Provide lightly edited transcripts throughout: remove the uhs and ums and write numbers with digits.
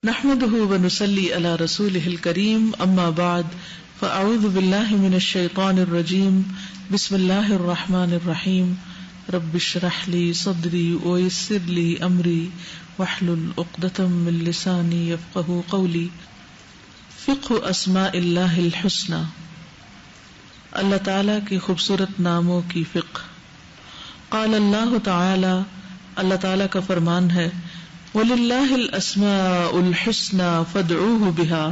نحمده ونصلي على رسوله الكريم اما بعد فاعوذ بالله من الشيطان الرجيم بسم الله الرحمن الرحيم رب اشرح لي صدري ويسر لي امري واحلل عقدة من لساني يفقهوا قولي فقه اسماء الله الحسنى اللہ تعالی کی خوبصورت ناموں کی فقہ. قال اللہ تعالی، اللہ تعالی کا فرمان ہے، وَلِلَّهِ الْأَسْمَاءُ الْحُسْنَى فَادْعُوهُ بِهَا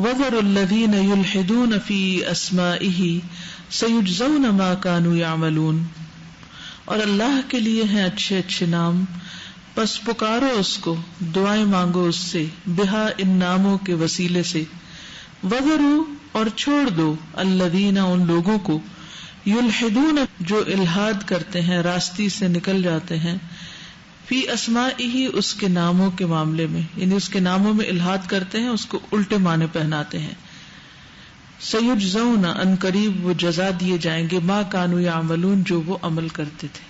وَذَرُوا الَّذِينَ يُلْحِدُونَ فِي أَسْمَائِهِ سَيُجْزَوْنَ مَا كَانُوا يَعْمَلُونَ. اور اللہ کے لیے ہیں اچھے اچھے نام، پس پکارو اس کو، دعائیں مانگو اس سے، بہا ان ناموں کے وسیلے سے، وَذَرُوا اور چھوڑ دو، الَّذِينَ ان لوگوں کو، یلحدون جو الحاد کرتے ہیں، راستی سے نکل جاتے ہیں، فی اسمائہ اس کے ناموں کے معاملے میں، یعنی اس کے ناموں میں الحاد کرتے ہیں، اس کو الٹے معنی پہناتے ہیں. سیجزون ان قریب وہ جزا دیے جائیں گے، ما کانوا یعملون جو وہ عمل کرتے تھے.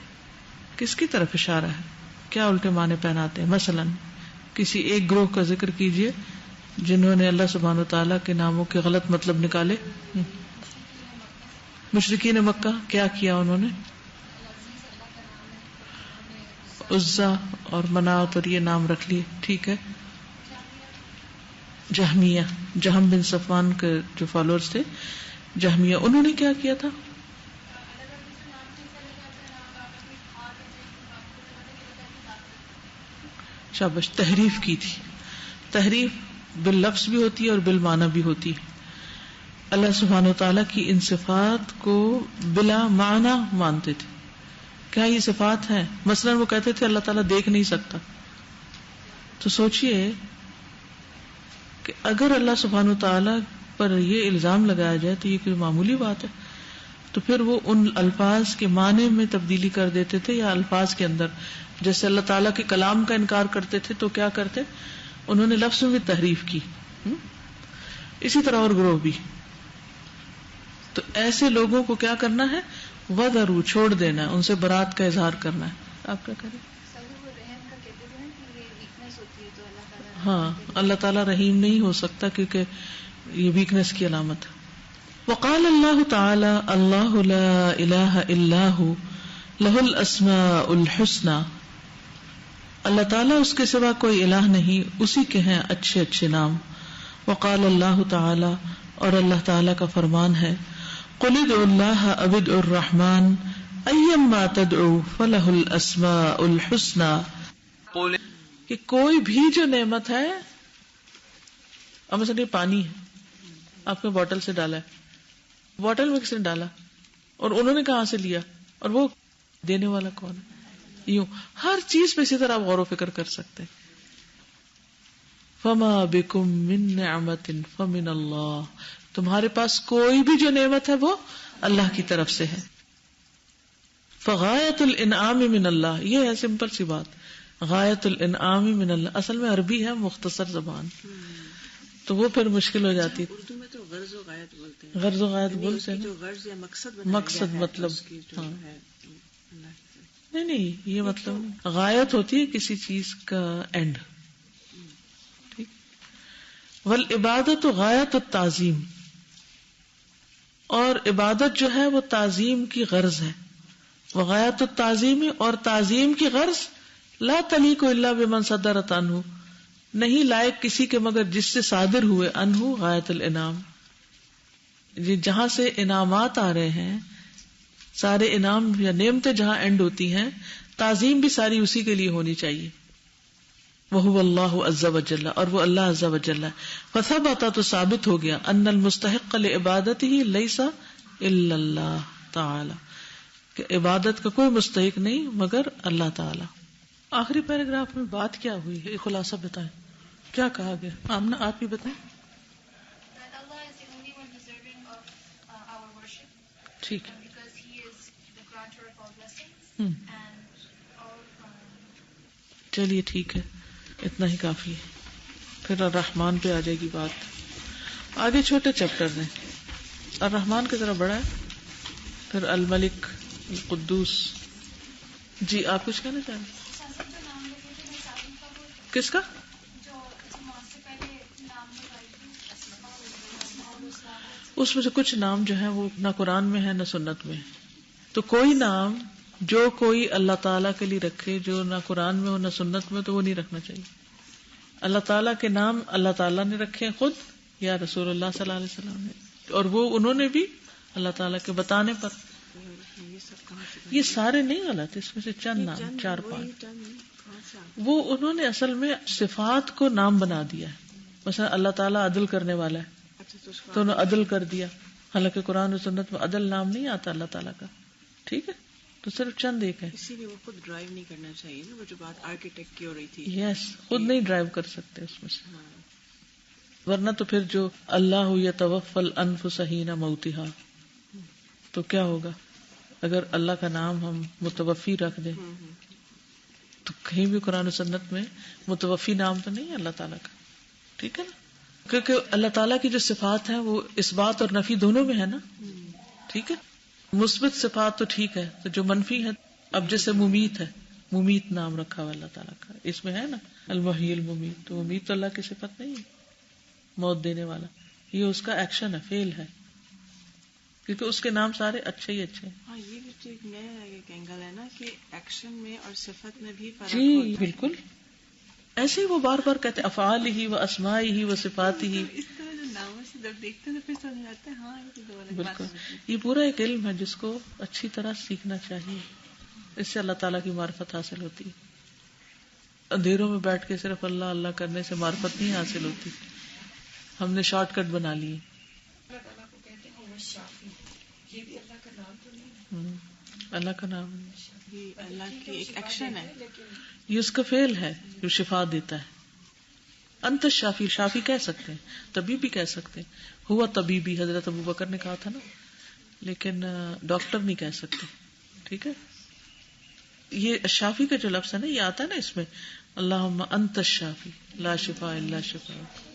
کس کی طرف اشارہ ہے؟ کیا الٹے معنی پہناتے ہیں؟ مثلا کسی ایک گروہ کا ذکر کیجئے جنہوں نے اللہ سبحانہ وتعالی کے ناموں کے غلط مطلب نکالے. مشرکین مکہ کیا کیا انہوں نے؟ عزا اور منات اور یہ نام رکھ لیے. ٹھیک ہے. جہمیہ، جہم بن صفوان کے جو فالوورز تھے جہمیہ، انہوں نے کیا کیا تھا؟ شاباش، تحریف کی تھی. تحریف باللفظ بھی ہوتی ہے اور بالمعنی بھی ہوتی ہے. اللہ سبحانہ وتعالیٰ کی ان صفات کو بلا معنی مانتے تھے. کیا یہ صفات ہیں؟ مثلا وہ کہتے تھے اللہ تعالیٰ دیکھ نہیں سکتا. تو سوچئے کہ اگر اللہ سبحانہ وتعالیٰ پر یہ الزام لگایا جائے تو یہ کوئی معمولی بات ہے؟ تو پھر وہ ان الفاظ کے معنی میں تبدیلی کر دیتے تھے یا الفاظ کے اندر. جیسے اللہ تعالیٰ کے کلام کا انکار کرتے تھے تو کیا کرتے؟ انہوں نے لفظ میں بھی تحریف کی. اسی طرح اور گروہ بھی. تو ایسے لوگوں کو کیا کرنا ہے؟ وَذَرُوا چھوڑ دینا ہے، ان سے برات کا اظہار کرنا ہے. آپ کیا کریں؟ ہاں، اللہ تعالیٰ رحیم نہیں ہو سکتا کیونکہ یہ ویکنس کی علامت ہے. وقال اللہ تعالی اللہ لا الہ الا ھو لہ الاسماء الحسنى. اللہ تعالیٰ اس کے سوا کوئی الہ نہیں، اسی کے ہیں اچھے اچھے نام. وقال اللہ تعالی اور اللہ تعالیٰ کا فرمان ہے، قل ادعوا اللہ او ادعوا الرحمن ایما تدعوا فلہ الاسماء الحسنى. کہ کوئی بھی جو نعمت ہے، اب مثلا یہ پانی ہے، آپ نے بوٹل سے ڈالا ہے، بوٹل میں کس نے ڈالا اور انہوں نے کہاں سے لیا اور وہ دینے والا کون ہے؟ یوں ہر چیز پہ اسی طرح آپ غور و فکر کر سکتے ہیں. فما بکم من نعمت فمن اللہ. تمہارے پاس کوئی بھی جو نعمت ہے وہ اللہ کی طرف سے ہے. فغایت الانعام من اللہ، یہ ہے سمپل سی بات. غایت الانعام من اللہ اصل میں عربی ہے، مختصر زبان، تو وہ پھر مشکل ہو جاتی ہے. اردو میں تو غرض و غایت بولتے ہیں. غرض و غایت بولتے ہیں، جو غرض یا مقصد مقصد مطلب. ہاں نہیں، یہ مطلب غایت ہوتی ہے کسی چیز کا اینڈ. ٹھیک. والعبادت غایت التعظیم، اور عبادت جو ہے وہ تعظیم کی غرض ہے. وغایت التعظیم، اور تعظیم کی غرض لا تلیق الا بمن صدرت عنہ، نہیں لائق کسی کے مگر جس سے صادر ہوئے عنہ غایت الانعام. جہاں سے انعامات آ رہے ہیں، سارے انعام یا نعمتیں جہاں اینڈ ہوتی ہیں، تعظیم بھی ساری اسی کے لیے ہونی چاہیے. وَهُوَ اللَّهُ عَزَّ وَجَلَّ، اور وہ اللہ عز وجل ہے. فَثَبَتَ تو ثابت ہو گیا، أَنَّ الْمُسْتَحِقَّ لِعِبَادَتِهِ لَيْسَ إِلَّا اللَّهُ تَعَالَى، کہ عبادت کا کوئی مستحق نہیں مگر اللہ تعالی. آخری پیراگراف میں بات کیا ہوئی ہے؟ خلاصہ بتائیں، کیا کہا گیا؟ آمنہ آپ ہی بتائیں. ٹھیک ہے. چلیے ٹھیک ہے، اتنا ہی کافی ہے. پھر الرحمن پہ آ جائے گی بات. آگے چھوٹے چیپٹر ہیں، الرحمن کی طرح بڑا ہے، پھر الملک، القدوس. جی آپ کچھ کہنا چاہیں؟ کس کا؟ اس میں سے کچھ نام جو ہیں وہ نہ قرآن میں ہے نہ سنت میں ہے. تو کوئی نام جو کوئی اللہ تعالیٰ کے لیے رکھے جو نہ قرآن میں ہو نہ سنت میں تو وہ نہیں رکھنا چاہیے. اللہ تعالیٰ کے نام اللہ تعالیٰ نے رکھے خود یا رسول اللہ صلی اللہ علیہ وسلم نے, اور وہ انہوں نے بھی اللہ تعالیٰ کے بتانے پر. یہ سارے نہیں غلط, اس میں سے چند نام 4-5 وہ انہوں نے اصل میں صفات کو نام بنا دیا ہے. مثلا اللہ تعالیٰ عدل کرنے والا ہے تو انہوں نے عدل کر دیا, حالانکہ قرآن و سنت میں عدل نام نہیں آتا اللہ تعالیٰ کا. ٹھیک ہے, تو صرف چند ایک ہے. اسی لیے وہ خود ڈرائیو نہیں کرنا چاہیے نا, وہ جو بات آرکیٹیکٹ کی ہو رہی تھی. یس, خود نہیں ڈرائیو کر سکتے اس میں سے, ورنہ تو پھر جو اللہ یتوفی الانفس حین موتہا, تو کیا ہوگا اگر اللہ کا نام ہم متوفی رکھ دیں تو کہیں بھی قرآن و سنت میں متوفی نام تو نہیں ہے اللہ تعالیٰ کا. ٹھیک ہے نا, کیونکہ اللہ تعالیٰ کی جو صفات ہیں وہ اثبات اور نفی دونوں میں ہے نا. ٹھیک ہے, مثبت صفات تو ٹھیک ہے, تو جو منفی ہے, اب جیسے ممیت ہے, ممیت نام رکھا ہوا اللہ تعالیٰ کا, اس میں ہے نا المحیی الممیت, تو ممیت تو اللہ کی صفت نہیں ہے, موت دینے والا, یہ اس کا ایکشن ہے, فعل ہے, کیونکہ اس کے نام سارے اچھے ہی اچھے ہیں. ہاں, یہ بھی تو ایک نیا ایک اینگل ہے نا کہ ایکشن میں اور صفت میں بھی فرق جی ہوتا ہے. بالکل, ایسے ہی وہ بار بار کہتے افعالہ و اسمائہ و صفاتہ. اس طرح جو ناموں سے جب دیکھتے ہیں تو پھر سمجھ آتا ہے ہاں یہ تو دو الگ بات بالکل, ہے. یہ پورا ایک علم ہے جس کو اچھی طرح سیکھنا چاہیے, اس سے اللہ تعالیٰ کی معرفت حاصل ہوتی ہے. اندھیروں میں بیٹھ کے صرف اللہ اللہ کرنے سے معرفت نہیں حاصل ہوتی, ہم نے شارٹ کٹ بنا لیے. اللہ تعالیٰ کو کہتے ہیں وہ شافی, یہ بھی اللہ کا نام تو نہیں ہے, اللہ کا نام ہے, یہ اللہ کی ایک ایکشن ہے, یہ اس کا فعل ہے جو شفا دیتا ہے. انت شافی, شافی کہہ سکتے ہیں, طبیب بھی کہہ سکتے ہیں, ہوا طبیبی حضرت ابوبکر نے کہا تھا نا, لیکن ڈاکٹر نہیں کہہ سکتے. ٹھیک ہے, یہ شافی کا جو لفظ ہے نا یہ آتا ہے نا اس میں اللہم انت الشافی لا شفاء الا شفاءک.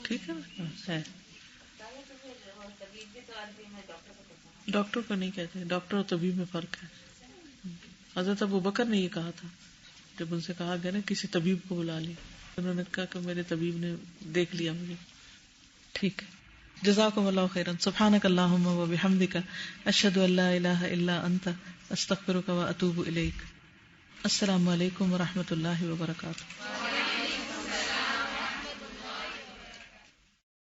ٹھیک ہے نا, ہے. ڈاکٹر کو نہیں کہتے, ڈاکٹر اور طبیب میں فرق ہے. حضرت ابوبکر نے یہ کہا تھا جب ان سے کہا گیا نا کسی طبیب کو بلا لیا, انہوں نے کہا کہ میرے طبیب نے دیکھ لیا مجھے. ٹھیک ہے, جزاکم اللہ خیرا. سبحانک اللہم و بحمدک, اشہد ان لا الہ الا انت, استغفرک و اتوب الیک. السلام علیکم و رحمۃ اللہ وبرکاتہ.